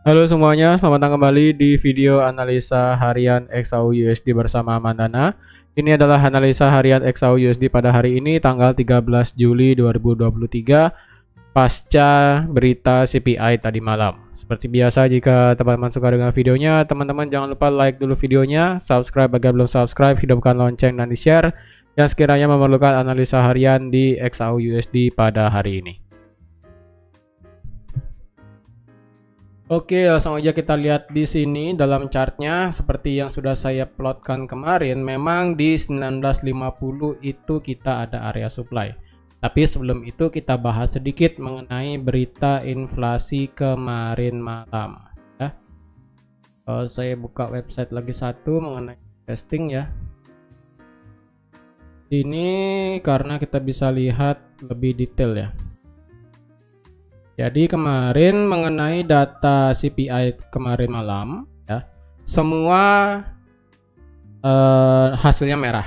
Halo semuanya, selamat datang kembali di video analisa harian XAU USD bersama Mandana. Ini adalah analisa harian XAU USD pada hari ini tanggal 13 Juli 2023 pasca berita CPI tadi malam. Seperti biasa, jika teman-teman suka dengan videonya, teman-teman jangan lupa like dulu videonya, subscribe bagi belum subscribe, hidupkan lonceng dan di-share yang sekiranya memerlukan analisa harian di XAU USD pada hari ini. Oke, langsung aja kita lihat di sini dalam chartnya. Seperti yang sudah saya plotkan kemarin, memang di 1950 itu kita ada area supply. Tapi sebelum itu kita bahas sedikit mengenai berita inflasi kemarin malam. Ya. Saya buka website lagi satu mengenai testing ya. Ini karena kita bisa lihat lebih detail ya. Jadi kemarin mengenai data CPI kemarin malam ya, semua hasilnya merah.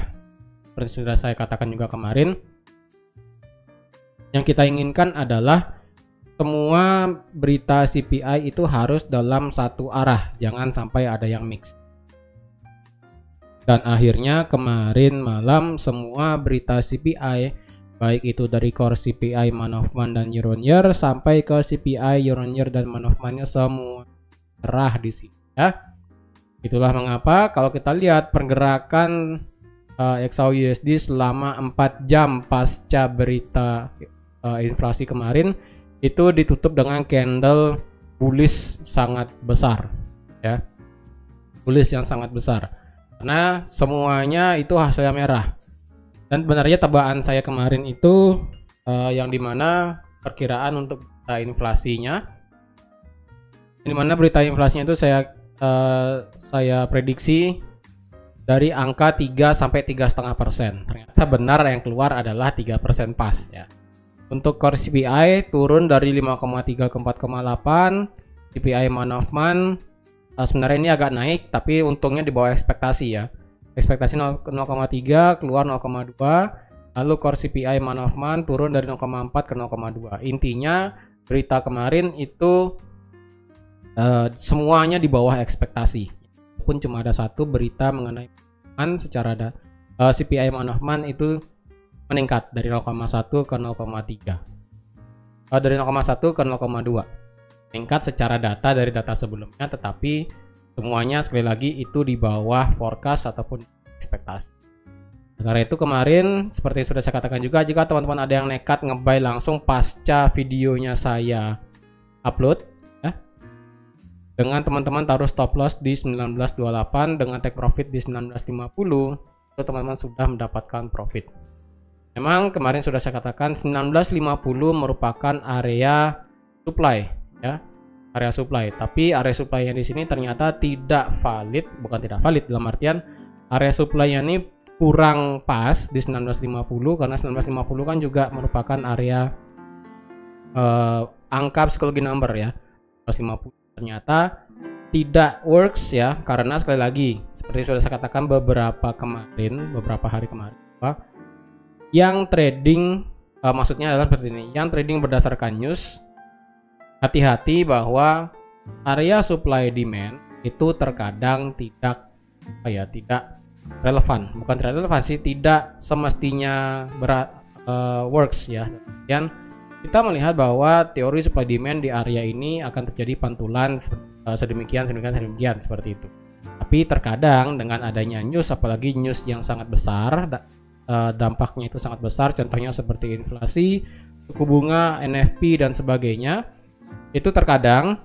Seperti sudah saya katakan juga kemarin, yang kita inginkan adalah semua berita CPI itu harus dalam satu arah, jangan sampai ada yang mix. Dan akhirnya kemarin malam semua berita CPI, baik itu dari core CPI month of month dan year on year sampai ke CPI year on year dan month of month-nya semua merah di sini ya. Itulah mengapa kalau kita lihat pergerakan XAU USD selama 4 jam pasca berita inflasi kemarin itu ditutup dengan candle bullish sangat besar ya. Bullish yang sangat besar. Karena semuanya itu hasilnya merah. Dan benarnya tebakan saya kemarin itu yang dimana perkiraan untuk berita inflasinya, dimana berita inflasinya itu saya prediksi dari angka 3 sampai 3,5%. Ternyata benar yang keluar adalah 3% pas ya. Untuk core CPI turun dari 5,3 ke 4,8, CPI month of month sebenarnya ini agak naik tapi untungnya di bawah ekspektasi ya. Ekspektasi 0,3 keluar 0,2, lalu core CPI month of month turun dari 0,4 ke 0,2. Intinya berita kemarin itu semuanya di bawah ekspektasi. Pun cuma ada satu berita mengenai secara CPI month of month itu meningkat dari 0,1 ke 0,3. Dari 0,1 ke 0,2. Meningkat secara data dari data sebelumnya, tetapi semuanya sekali lagi itu di bawah forecast ataupun ekspektasi. Karena itu kemarin seperti sudah saya katakan juga, jika teman-teman ada yang nekat ngebuy langsung pasca videonya saya upload ya, dengan teman-teman taruh stop loss di 1928 dengan take profit di 1950, itu teman-teman sudah mendapatkan profit. Memang kemarin sudah saya katakan 1950 merupakan area supply ya. Area supply, tapi area supply yang di sini ternyata tidak valid, bukan tidak valid dalam artian area supply yang ini kurang pas di 1950 karena 1950 kan juga merupakan area angka psikologi number ya. 1950 ternyata tidak works ya, karena sekali lagi seperti sudah saya katakan beberapa hari kemarin yang trading maksudnya adalah seperti ini, yang trading berdasarkan news. Hati-hati bahwa area supply demand itu terkadang tidak relevan, bukan tidak relevan sih, tidak semestinya works ya. Dan kita melihat bahwa teori supply demand di area ini akan terjadi pantulan sedemikian seperti itu. Tapi terkadang dengan adanya news, apalagi news yang sangat besar, dampaknya itu sangat besar, contohnya seperti inflasi, suku bunga, NFP dan sebagainya. Itu terkadang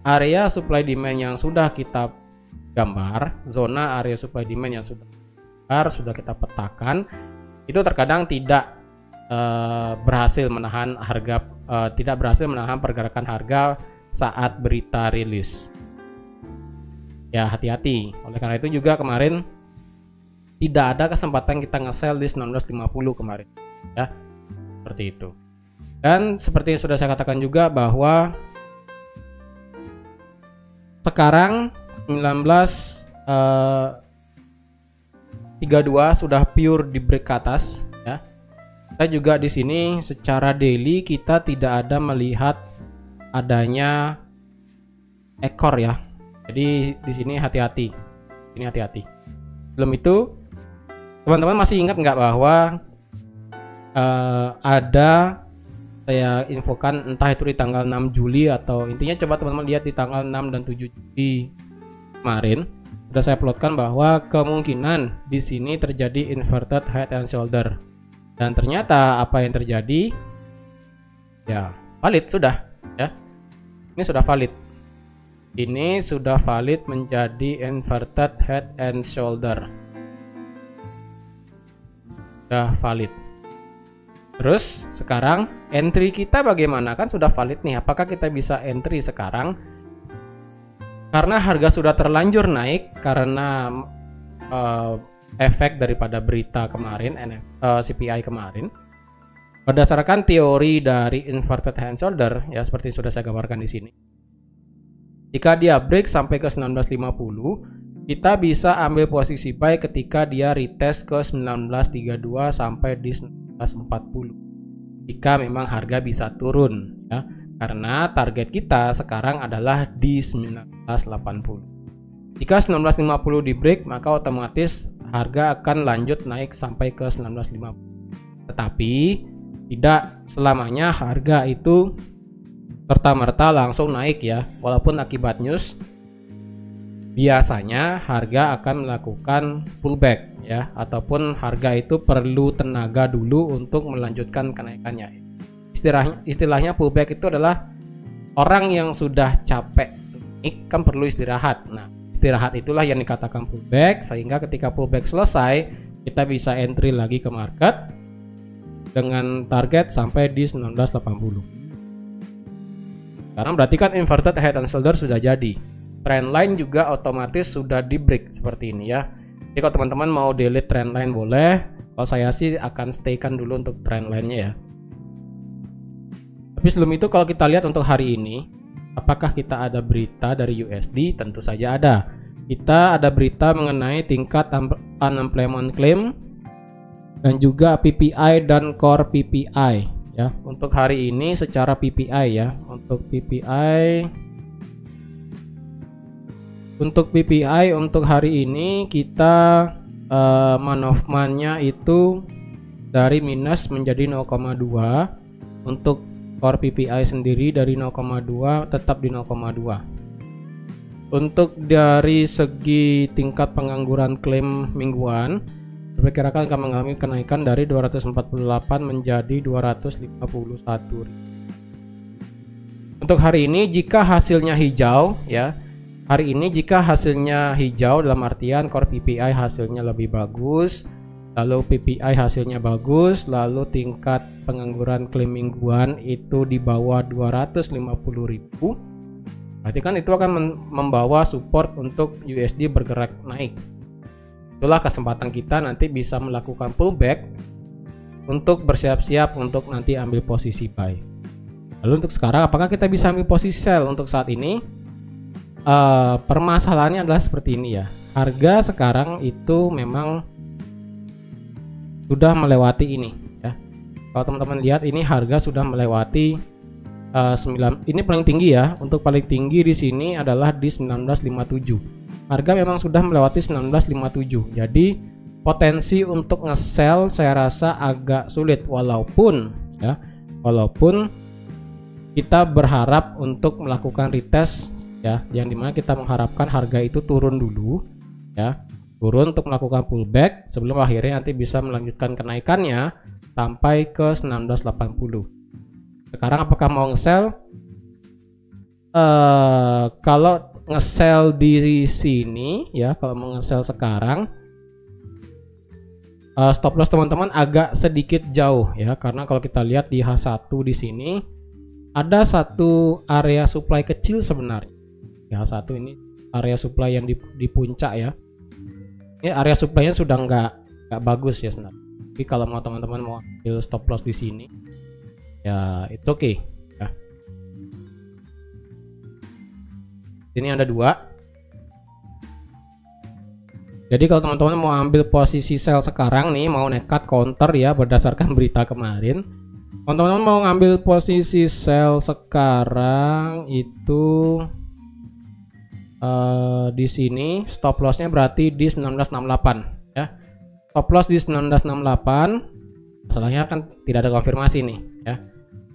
area supply demand yang sudah kita gambar, zona area supply demand yang sudah kita petakan, itu terkadang tidak berhasil menahan harga, tidak berhasil menahan pergerakan harga saat berita rilis. Ya hati-hati. Oleh karena itu juga kemarin tidak ada kesempatan kita nge-sell di 1950 kemarin. Ya, seperti itu. Dan seperti yang sudah saya katakan juga bahwa sekarang 1932 sudah pure di break ke atas ya. Kita juga di sini secara daily kita tidak ada melihat adanya ekor ya. Jadi di sini hati-hati. Ini hati-hati. Belum itu, teman-teman masih ingat nggak bahwa ada saya infokan entah itu di tanggal 6 Juli atau intinya coba teman-teman lihat di tanggal 6 dan 7 Juli kemarin sudah saya plotkan bahwa kemungkinan di sini terjadi inverted head and shoulder. Dan ternyata apa yang terjadi? Ya, valid sudah ya. Ini sudah valid. Ini sudah valid menjadi inverted head and shoulder. Sudah valid. Terus sekarang entry kita bagaimana? Kan sudah valid nih. Apakah kita bisa entry sekarang? Karena harga sudah terlanjur naik karena efek daripada berita kemarin, CPI kemarin. Berdasarkan teori dari inverted head and shoulder ya, seperti sudah saya gambarkan di sini. Jika dia break sampai ke 1950, kita bisa ambil posisi buy ketika dia retest ke 1932 sampai di 1940. Jika memang harga bisa turun ya, karena target kita sekarang adalah di 1980. Jika 1950 di break, maka otomatis harga akan lanjut naik sampai ke 1950. Tetapi tidak selamanya harga itu serta-merta langsung naik ya. Walaupun akibat news, biasanya harga akan melakukan pullback ya, ataupun harga itu perlu tenaga dulu untuk melanjutkan kenaikannya. Istilahnya pullback itu adalah orang yang sudah capek naik kan perlu istirahat. Nah, istirahat itulah yang dikatakan pullback, sehingga ketika pullback selesai kita bisa entry lagi ke market dengan target sampai di 1980. Sekarang berarti kan inverted head and shoulder sudah jadi. Trendline juga otomatis sudah di break seperti ini ya. Jadi kalau teman-teman mau delete trendline boleh. Kalau saya sih akan staykan dulu untuk trendline-nya ya. Tapi sebelum itu kalau kita lihat untuk hari ini, apakah kita ada berita dari USD? Tentu saja ada. Kita ada berita mengenai tingkat unemployment claim dan juga PPI dan core PPI. Ya, untuk hari ini secara PPI ya, untuk PPI untuk hari ini kita month-nya itu dari minus menjadi 0,2. Untuk core PPI sendiri dari 0,2 tetap di 0,2. Untuk dari segi tingkat pengangguran klaim mingguan diperkirakan akan mengalami kenaikan dari 248 menjadi 251. Untuk hari ini jika hasilnya hijau ya, hari ini jika hasilnya hijau dalam artian core PPI hasilnya lebih bagus, lalu PPI hasilnya bagus, lalu tingkat pengangguran klaim mingguan itu di bawah 250.000, berarti kan itu akan membawa support untuk USD bergerak naik. Itulah kesempatan kita nanti bisa melakukan pullback untuk bersiap-siap untuk nanti ambil posisi buy. Lalu untuk sekarang apakah kita bisa ambil posisi sell untuk saat ini? Permasalahannya adalah seperti ini ya. Harga sekarang itu memang sudah melewati ini ya. Kalau teman-teman lihat ini harga sudah melewati 9, ini paling tinggi ya. Untuk paling tinggi di sini adalah di 1957. Harga memang sudah melewati 1957. Jadi potensi untuk nge-sell saya rasa agak sulit, walaupun kita berharap untuk melakukan retest ya, yang dimana kita mengharapkan harga itu turun dulu ya, turun untuk melakukan pullback sebelum akhirnya nanti bisa melanjutkan kenaikannya sampai ke 1980. Sekarang apakah mau nge-sell? Kalau nge-sell di sini ya, kalau mau nge-sell sekarang stop loss teman-teman agak sedikit jauh ya, karena kalau kita lihat di H1 di sini ada satu area supply kecil sebenarnya. Di H1 ini area supply yang di puncak ya. Ini area supply-nya sudah nggak bagus ya sebenarnya. Tapi kalau mau teman-teman mau ambil stop loss di sini ya itu oke. Ini ada dua. Jadi kalau teman-teman mau ambil posisi sell sekarang nih, mau nekat counter ya berdasarkan berita kemarin, teman-teman mau ngambil posisi sell sekarang itu di sini stop lossnya berarti di 1968 ya. Stop loss di 1968. Masalahnya kan tidak ada konfirmasi nih ya.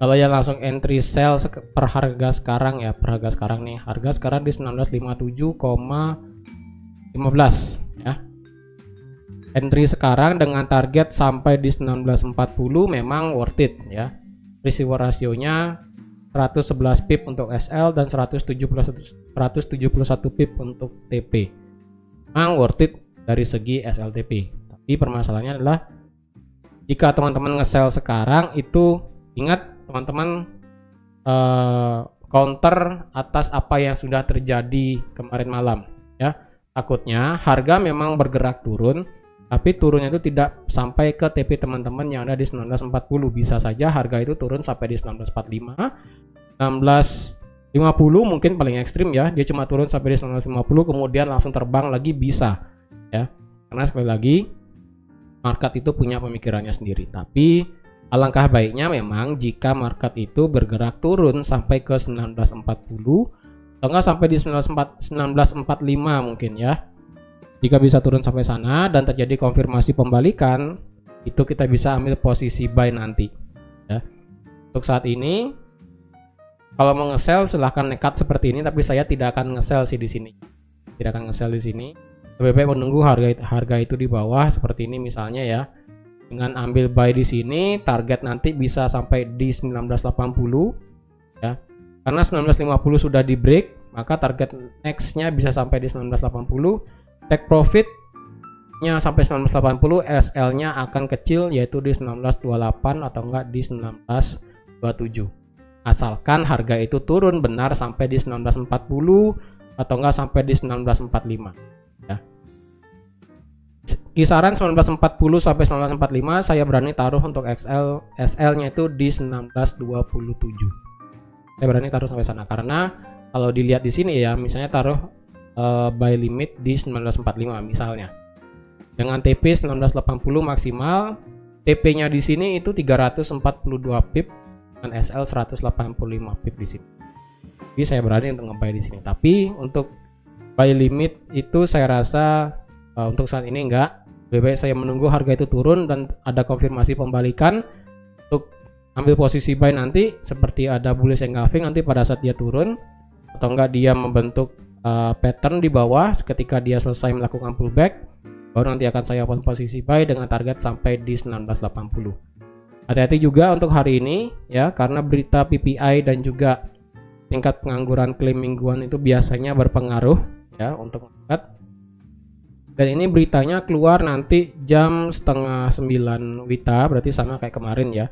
Kalau yang langsung entry sell per harga sekarang ya, per harga sekarang nih, harga sekarang di 1957,15 ya. Entry sekarang dengan target sampai di 1940 memang worth it ya. Risiko rasionya 111 pip untuk SL dan 171 pip untuk TP. Memang worth it dari segi SLTP. Tapi permasalahannya adalah jika teman-teman nge-sell sekarang itu ingat teman-teman counter atas apa yang sudah terjadi kemarin malam ya. Takutnya harga memang bergerak turun, tapi turunnya itu tidak sampai ke TP teman-teman yang ada di 1940. Bisa saja harga itu turun sampai di 1945, 1950 mungkin paling ekstrim ya. Dia cuma turun sampai di 1950 kemudian langsung terbang lagi, bisa ya. Karena sekali lagi market itu punya pemikirannya sendiri. Tapi alangkah baiknya memang jika market itu bergerak turun sampai ke 1940 atau enggak sampai di 1945 mungkin ya. Jika bisa turun sampai sana dan terjadi konfirmasi pembalikan, itu kita bisa ambil posisi buy nanti ya. Untuk saat ini kalau mau nge-sell silahkan nekat seperti ini, tapi saya tidak akan nge-sell sih di sini. Tidak akan nge-sell di sini. Lebih baik menunggu harga itu di bawah seperti ini misalnya ya. Dengan ambil buy di sini, target nanti bisa sampai di 1980 ya. Karena 1950 sudah di break, maka target next-nya bisa sampai di 1980. Take profit-nya sampai 1980, SL-nya akan kecil yaitu di 1928 atau enggak di 1927. Asalkan harga itu turun benar sampai di 1940 atau enggak sampai di 1945 ya. Kisaran 1940 sampai 1945 saya berani taruh untuk SL-nya itu di 1927. Saya berani taruh sampai sana karena kalau dilihat di sini ya, misalnya taruh buy limit di 1945 misalnya. Dengan TP 1980 maksimal, TP-nya di sini itu 342 pip dan SL 185 pip di sini. Jadi saya berani untuk nge-buy di sini. Tapi untuk buy limit itu saya rasa untuk saat ini enggak. Lebih baik saya menunggu harga itu turun dan ada konfirmasi pembalikan untuk ambil posisi buy nanti, seperti ada bullish engulfing nanti pada saat dia turun atau enggak dia membentuk pattern di bawah. Ketika dia selesai melakukan pullback, baru nanti akan saya open posisi buy dengan target sampai di 1980. Hati-hati juga untuk hari ini ya, karena berita PPI dan juga tingkat pengangguran klaim mingguan itu biasanya berpengaruh ya untuk market. Dan ini beritanya keluar nanti jam 8:30 WITA, berarti sama kayak kemarin ya.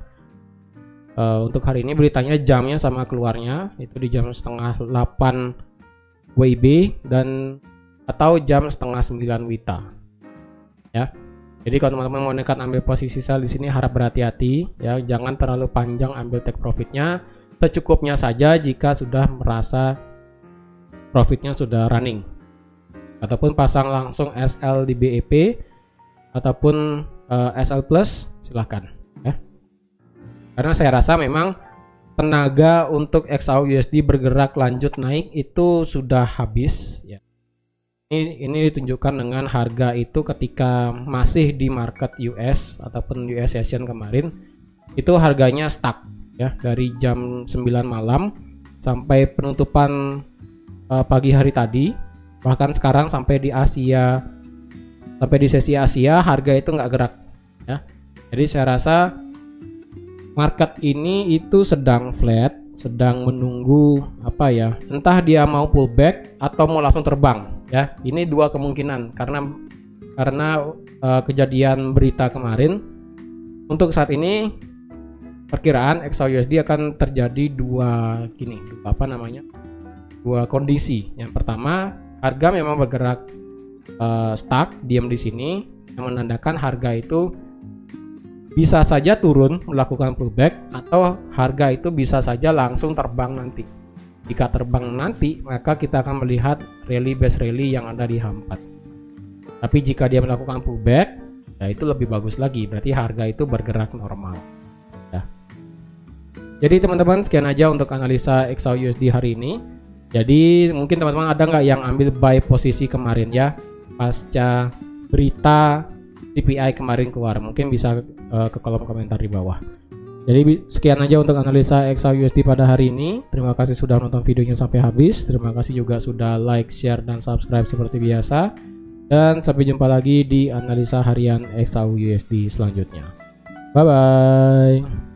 Untuk hari ini beritanya jamnya sama keluarnya, itu di jam 7:30 WIB dan atau jam 8:30 WITA. Ya. Jadi kalau teman-teman mau nekat ambil posisi sell di sini harap berhati-hati ya, jangan terlalu panjang ambil take profitnya, secukupnya saja jika sudah merasa profitnya sudah running. Ataupun pasang langsung SL di BEP ataupun SL plus silahkan ya. Karena saya rasa memang tenaga untuk XAUUSD bergerak lanjut naik itu sudah habis ya. Ini ditunjukkan dengan harga itu ketika masih di market US ataupun US session kemarin, itu harganya stuck ya dari jam 9 malam sampai penutupan pagi hari tadi. Bahkan sekarang sampai di Asia, sampai di sesi Asia harga itu nggak gerak ya. Jadi saya rasa market ini itu sedang flat, sedang menunggu apa ya, entah dia mau pullback atau mau langsung terbang ya. Ini dua kemungkinan karena kejadian berita kemarin. Untuk saat ini perkiraan XAUUSD akan terjadi dua kondisi. Yang pertama, harga memang bergerak stuck, diam di sini, yang menandakan harga itu bisa saja turun melakukan pullback atau harga itu bisa saja langsung terbang nanti. Jika terbang nanti, maka kita akan melihat rally base rally yang ada di H4. Tapi jika dia melakukan pullback, ya itu lebih bagus lagi, berarti harga itu bergerak normal ya. Jadi teman-teman, sekian aja untuk analisa XAUUSD hari ini. Jadi mungkin teman-teman ada nggak yang ambil buy posisi kemarin ya pasca berita CPI kemarin keluar? Mungkin bisa ke kolom komentar di bawah. Jadi sekian aja untuk analisa XAUUSD pada hari ini. Terima kasih sudah nonton videonya sampai habis. Terima kasih juga sudah like, share, dan subscribe seperti biasa. Dan sampai jumpa lagi di analisa harian XAUUSD selanjutnya. Bye bye.